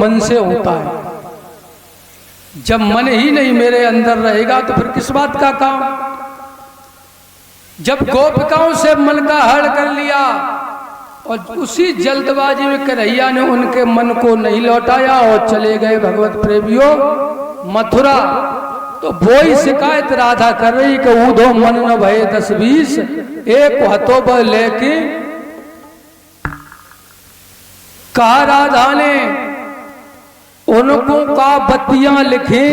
मन से होता है। जब मन ही नहीं मेरे अंदर रहेगा तो फिर किस बात का काम। जब गोपिकाओं से मन का हल कर लिया और उसी जल्दबाजी में कन्हैया ने उनके मन को नहीं लौटाया और चले गए भगवत प्रेमियों मथुरा, तो वो ही शिकायत राधा कर रही कि ऊधो मन न भये 10-20 एक हथों पर लेके। कहा राधा ने उनको का बत्तियां लिखी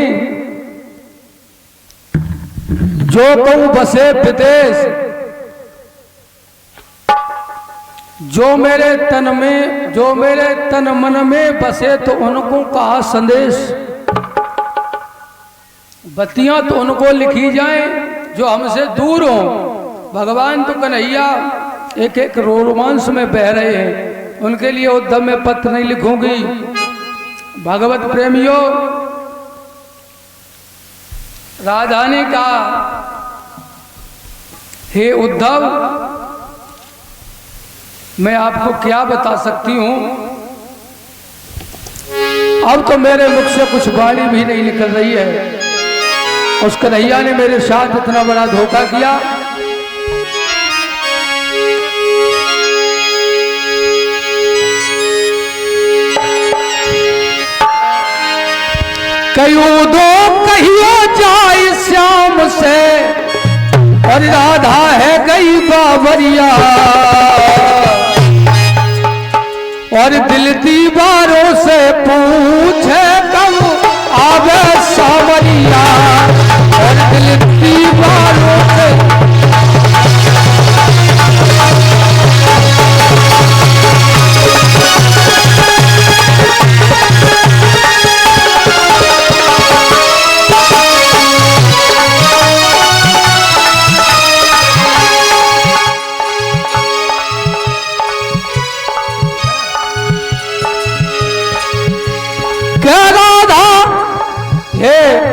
जो कहूं बसे विदेश, जो मेरे तन मन में बसे तो उनको कहा संदेश। बत्तियां तो उनको लिखी जाएं जो हमसे दूर हो। भगवान तो कन्हैया एक एक रोमांस में बह रहे हैं, उनके लिए उद्धव में पत्र नहीं लिखूंगी। भगवत प्रेमियों राधा ने कहा हे उद्धव मैं आपको क्या बता सकती हूं, अब तो मेरे मुख से कुछ वाणी भी नहीं निकल रही है। उस कन्हैया ने मेरे साथ इतना बड़ा धोखा किया। कहियो दो कहियो जाए श्याम से और राधा है गई बावरिया, और दिल दीवारों से पूछे कब आवे सावरिया, और दिल दीवारों से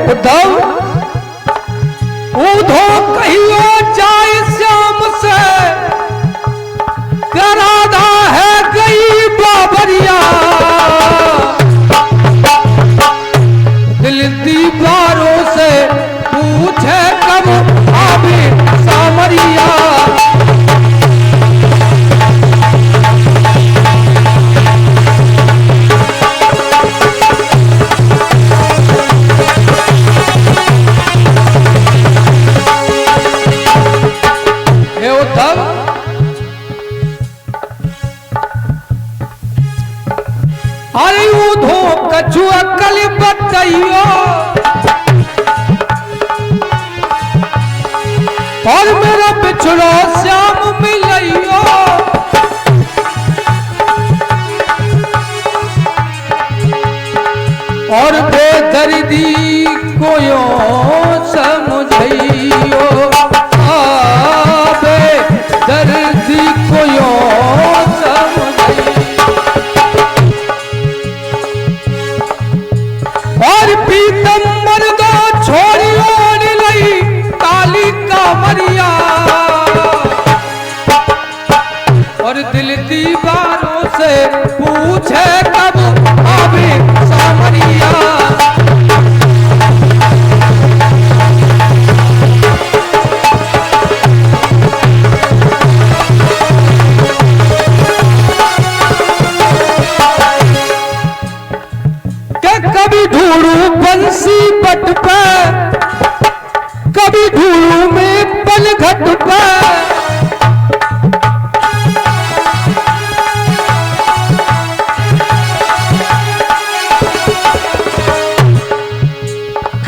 उद्धव ऊधो कहियो जाए श्याम से राधा है गई बाबरिया, दिल दीवारों से पूछे कब आवे सावरिया। अरे ऊधो कछुआ कल बतइयो और मेरा बिछड़ो श्याम मिलइयो, और बेदर्दी को यो समझइयो, बेदर्दी को यो समझइयो, और पीतम्बर दो छोड़ियो लई काली कांवरिया, और दिल दीवारों से पूछे कब आवे सावरिया। कभी ढूंढू बंसी पट पे, कभी ढूंढू में पलघट पे,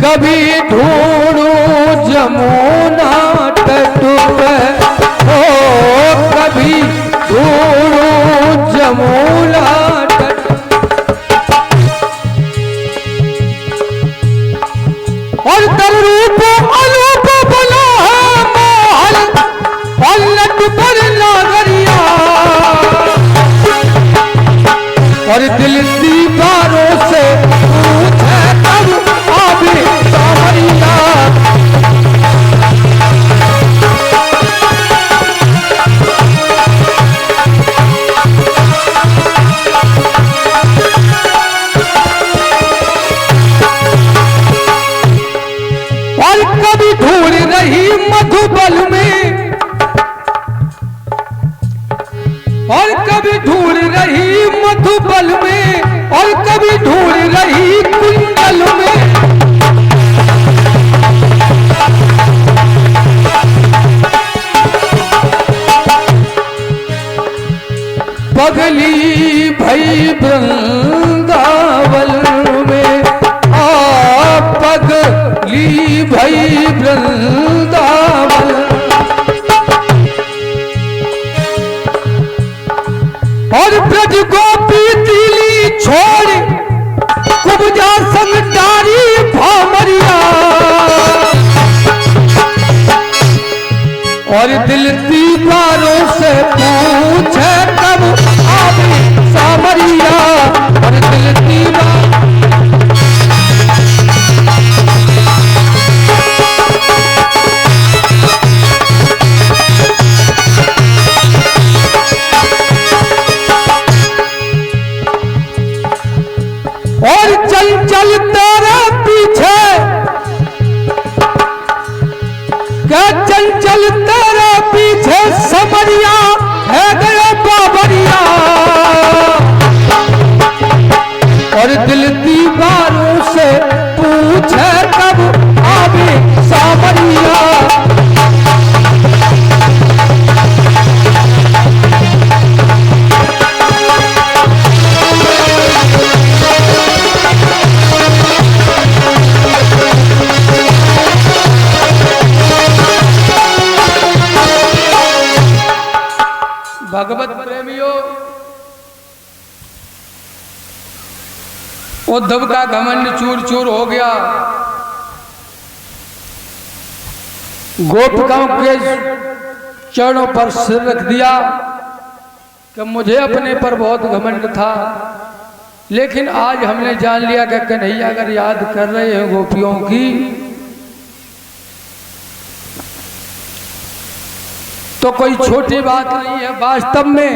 कभी ढूंढू जमुना तट पे, ओ कभी ढूंढू जमुना तट, और तरूप अलूप बना है मोहल पलट पर नागरिया, और दिल दीवारों से पूछे कब आवे सावरिया। गोपी ढूंढ रही कुंडल में, पगली भई वृंदावन में, पगली भई वृंदावन, और ब्रज गोपी दिली छोड़ कुब्जा संग डारी भामरिया, और दिल दीवारों से पूछे कब आवे सामरिया, और दिल दीवार और चल तेरे पीछे, क्या चंचल तेरे पीछे समरिया है गया बाबरिया, और दिल दीवारों से पूछे कब आवे सामरिया, भगवत प्रेमियों, उद्धव का घमंड चूर चूर हो गया। गोपिकाओं के चरणों पर सिर रख दिया कि मुझे अपने पर बहुत घमंड था, लेकिन आज हमने जान लिया कि कन्हैया अगर याद कर रहे हैं गोपियों की, तो कोई छोटी बात नहीं है। वास्तव में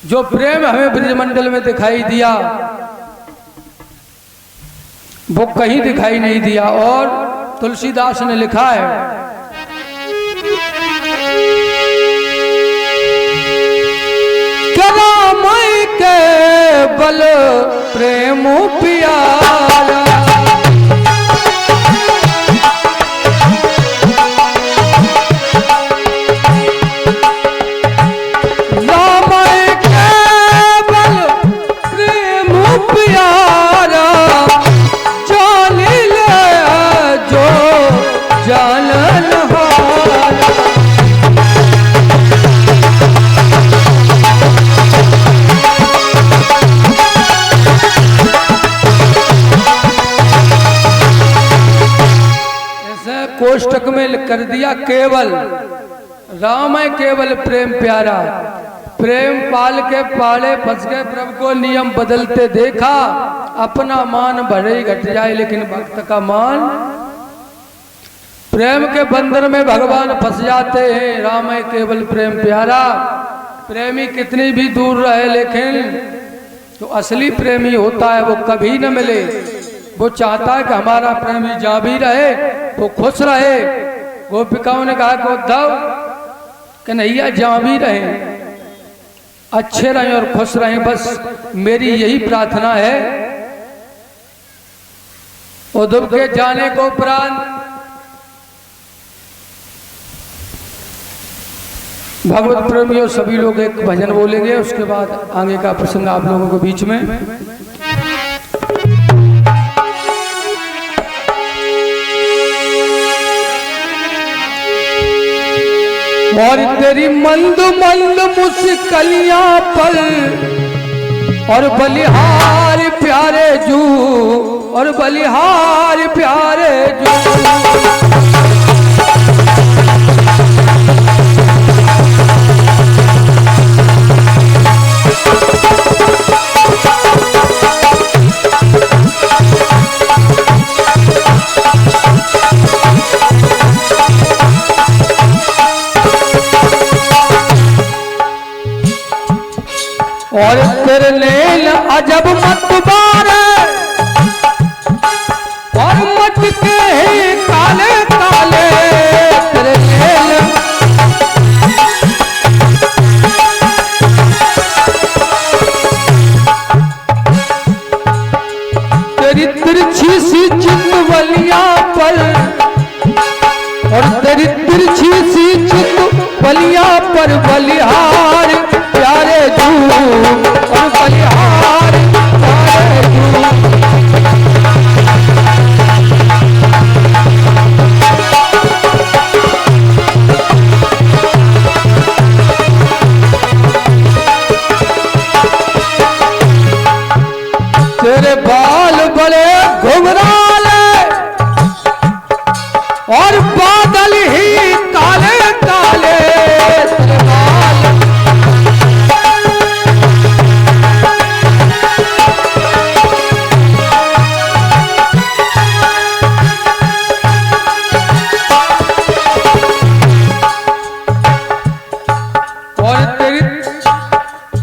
जो प्रेम हमें ब्रजमंडल में दिखाई दिया वो कहीं दिखाई नहीं दिया। और तुलसीदास ने लिखा है, रामय के बल प्रेम प्यारा, कोष्टक में कर दिया केवल, राम है केवल प्रेम प्यारा, प्रेम पाल के पाले फंस गए प्रभु को नियम बदलते देखा, अपना मान भले ही घट जाए लेकिन भक्त का मान, प्रेम के बंधन में भगवान फंस जाते हैं। राम है केवल प्रेम प्यारा, प्रेमी कितनी भी दूर रहे लेकिन जो असली प्रेमी होता है वो कभी न मिले। वो चाहता है कि हमारा प्रेमी जहाँ भी रहे वो खुश रहे। गोपिकाओं ने कहा कि उद्धव कन्हैया जहाँ भी रहे अच्छे रहें और खुश रहें, बस मेरी यही प्रार्थना है। उद्धव के जाने को उपरांत भगवत प्रेमियों सभी लोग एक भजन बोलेंगे, उसके बाद आगे का प्रसंग आप लोगों के बीच में। और तेरी मंद मंद मुस्कलियां पर और बलिहार प्यारे जू, और बलिहार प्यारे जू, और तेरे नैन अजब मतबार और मत के काले काले, तेरे नैन बलिहार प्यारे जू, और बलिहार प्यारे जू। तेरे बाल बड़े घुंघराले और बादल ही काले काले, तेरे बाल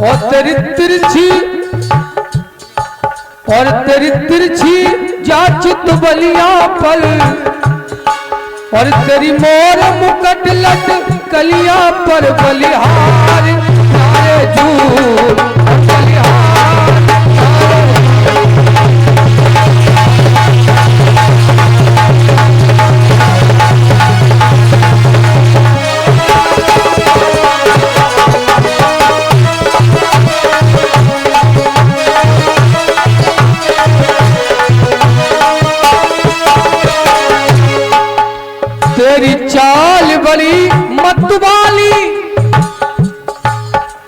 और तेरी तिरछी और तेरी तिरछी जाचित बलिया पर, और तेरी मोर मुकट लट कलिया पर बलिहार प्यारे जू, बलिहार तेरी चाल बड़ी मतवाली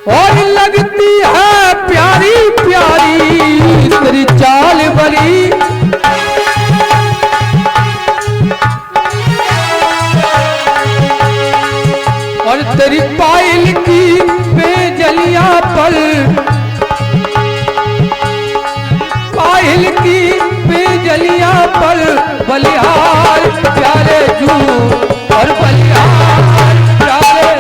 और लगती है प्यारी प्यारी, तेरी चाल बड़ी और तेरी पायल की बेजलिया पर, पायल की बेजलिया पर बलिहार प्यारे जू, और बलिहार प्यारे।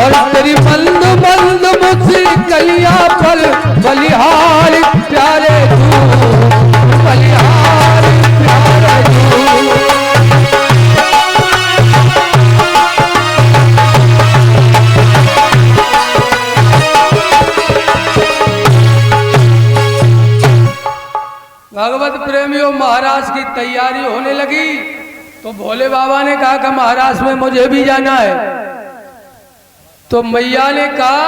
और तेरी मंद मंद मुस्कलिया पर बलिहार प्यारे जू, बलिहार प्यारे जू। भगवत प्रेमियों, महाराज की तैयारी होने लगी तो भोले बाबा ने कहा कि महाराज में मुझे भी जाना है। तो मैया ने कहा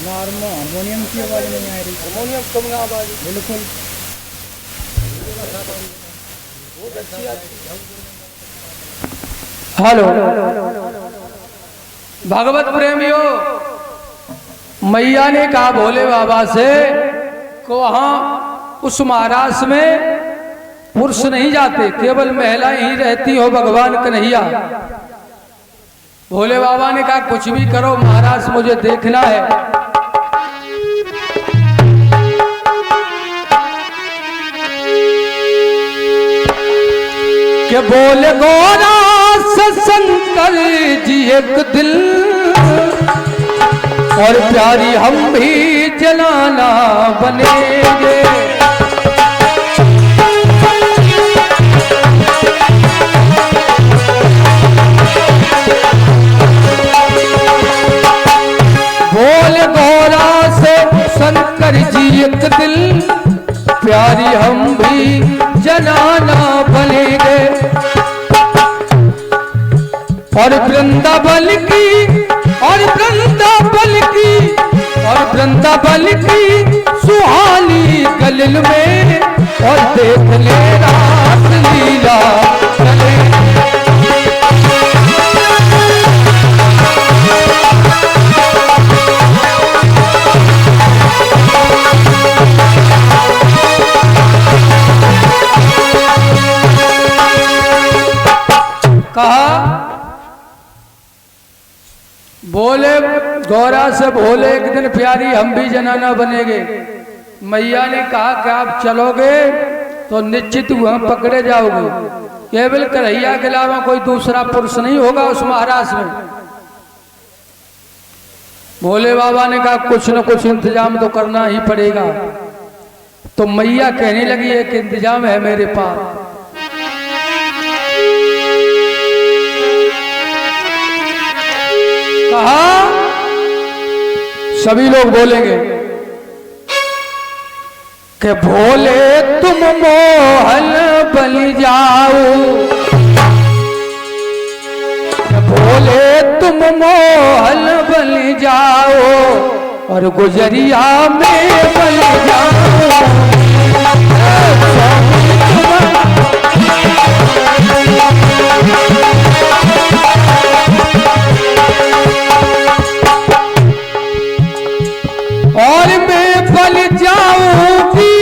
हारमोनियम की आवाज नहीं आ रही, हारमोनियम कम आवाज बिल्कुल हेलो। भगवत प्रेमियों, मैया ने कहा भोले बाबा से को वहां उस महाराज में पुरुष नहीं जाते, केवल महिलाएं ही रहती हो भगवान कन्हैया। भोले बाबा ने कहा कुछ भी करो महाराज, मुझे देखना है। के बोले गोरा शंकर जी एक दिल, और प्यारी हम भी जलाना बनेंगे। बोले गोरा से शंकर जी एक दिल, प्यारी हम भी जलाना बनेंगे। और वृंदावन की और वृंदावन की और वृंदावन की सुहानी गलिल में, और देख ले रास लीला चले। कहा बोले गौरा से बोले एक दिन प्यारी हम भी जनाना बनेंगे। मैया ने कहा कि आप चलोगे तो निश्चित वहां पकड़े जाओगे, केवल कन्हैया के अलावा कोई दूसरा पुरुष नहीं होगा उस महाराज में। भोले बाबा ने कहा कुछ न कुछ इंतजाम तो करना ही पड़ेगा। तो मैया कहने लगी एक इंतजाम है मेरे पास। कहा सभी लोग बोलेंगे कि भोले तुम मोहन बलि जाओ, भोले तुम मोहन बलि जाओ और गुजरिया में बल जाओ। और मैं बल जाऊंगी,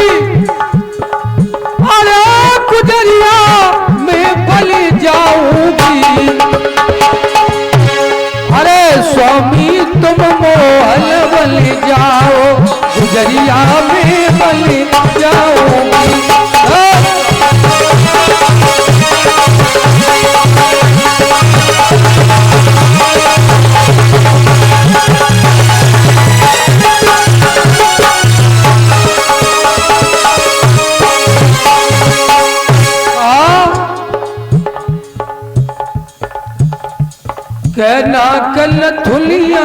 अरे गुजरिया में बल जाऊंगी। अरे स्वामी तुम मोहन बल जाओ, गुजरिया में बल जाऊंगी। कहना कल थुलिया